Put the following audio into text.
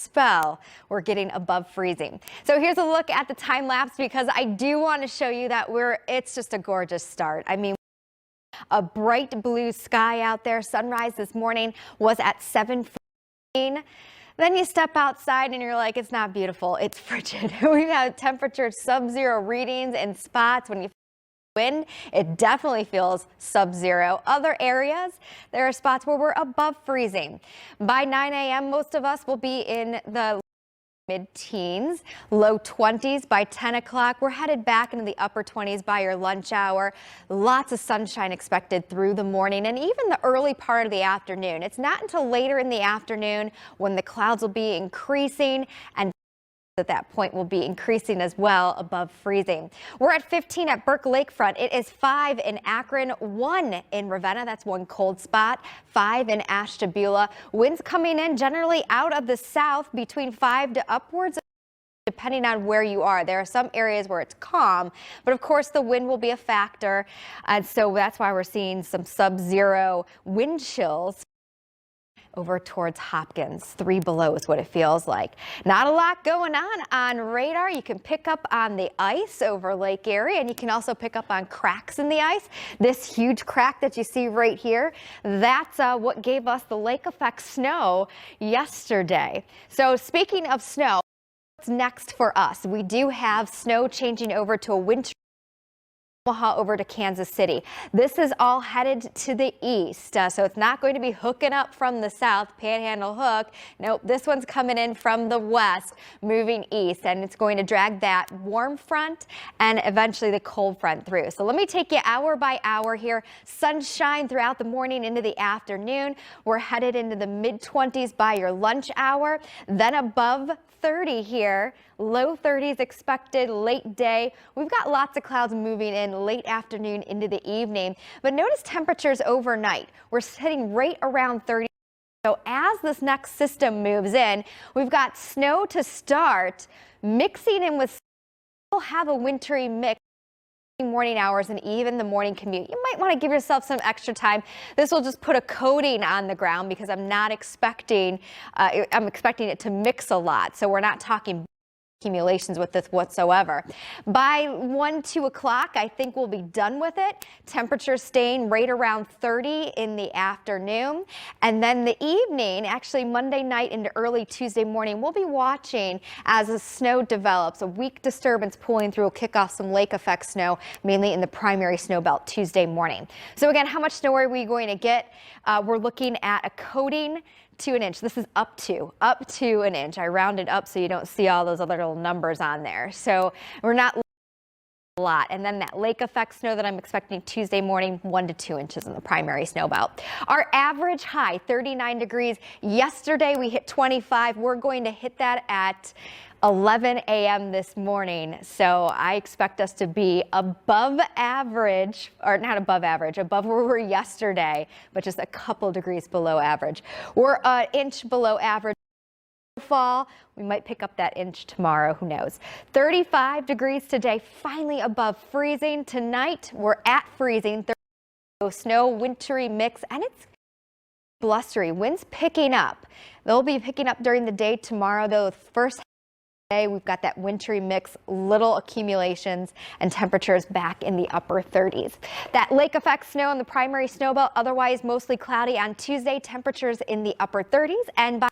spell, we're getting above freezing. So here's a look at the time lapse because I do want to show you that it's just a gorgeous start. I mean, a bright blue sky out there. Sunrise this morning was at 7:14. Then you step outside and you're like, it's not beautiful. It's frigid. We've had temperature sub-zero readings in spots. When you wind, it definitely feels sub-zero. Other areas, there are spots where we're above freezing. By 9 a.m., most of us will be in the mid-teens, low 20s by 10 o'clock. We're headed back into the upper 20s by your lunch hour. Lots of sunshine expected through the morning and even the early part of the afternoon. It's not until later in the afternoon when the clouds will be increasing and at that point will be increasing as well above freezing. We're at 15 at Burke Lakefront. It is 5 in Akron, 1 in Ravenna. That's one cold spot. 5 in Ashtabula. Winds coming in generally out of the south between 5 to upwards depending on where you are. There are some areas where it's calm, but of course the wind will be a factor. And so that's why we're seeing some sub-zero wind chills over towards Hopkins. 3 below is what it feels like. Not a lot going on radar. You can pick up on the ice over Lake Erie, and you can also pick up on cracks in the ice. This huge crack that you see right here, that's what gave us the lake effect snow yesterday. So speaking of snow, what's next for us? We do have snow changing over to a winter over to Kansas City. This is all headed to the east, so it's not going to be hooking up from the south, Panhandle hook. Nope, this one's coming in from the west, moving east, and it's going to drag that warm front and eventually the cold front through. So let me take you hour by hour here. Sunshine throughout the morning into the afternoon. We're headed into the mid-20s by your lunch hour, then above 30 here, low 30s expected late day. We've got lots of clouds moving in late afternoon into the evening, but notice temperatures overnight. We're sitting right around 30. So as this next system moves in, we've got snow to start mixing in with, we'll have a wintry mix morning hours and even the morning commute. You might want to give yourself some extra time. This will just put a coating on the ground because I'm expecting it to mix a lot. So we're not talking accumulations with this whatsoever. By 1, 2 o'clock, I think we'll be done with it. Temperatures staying right around 30 in the afternoon. And then the evening, actually Monday night into early Tuesday morning, we'll be watching as the snow develops. A weak disturbance pulling through will kick off some lake effect snow, mainly in the primary snow belt Tuesday morning. So again, how much snow are we going to get? We're looking at a coating to an inch. This is up to an inch. I rounded up so you don't see all those other little numbers on there. So we're not a lot. And then that lake effect snow that I'm expecting Tuesday morning, 1 to 2 inches in the primary snow belt. Our average high, 39 degrees. Yesterday we hit 25. We're going to hit that at 11 a.m. this morning. So I expect us to be above average, or not above average, above where we were yesterday, but just a couple degrees below average. We're an inch below average. Fall, we might pick up that inch tomorrow, who knows. 35 degrees today, finally above freezing. Tonight we're at freezing. Snow, wintry mix, and it's blustery. Winds picking up. They'll be picking up during the day tomorrow, though. First day, we've got that wintry mix, little accumulations, and temperatures back in the upper 30s. That lake effect snow in the primary snow belt, otherwise mostly cloudy on Tuesday. Temperatures in the upper 30s, and by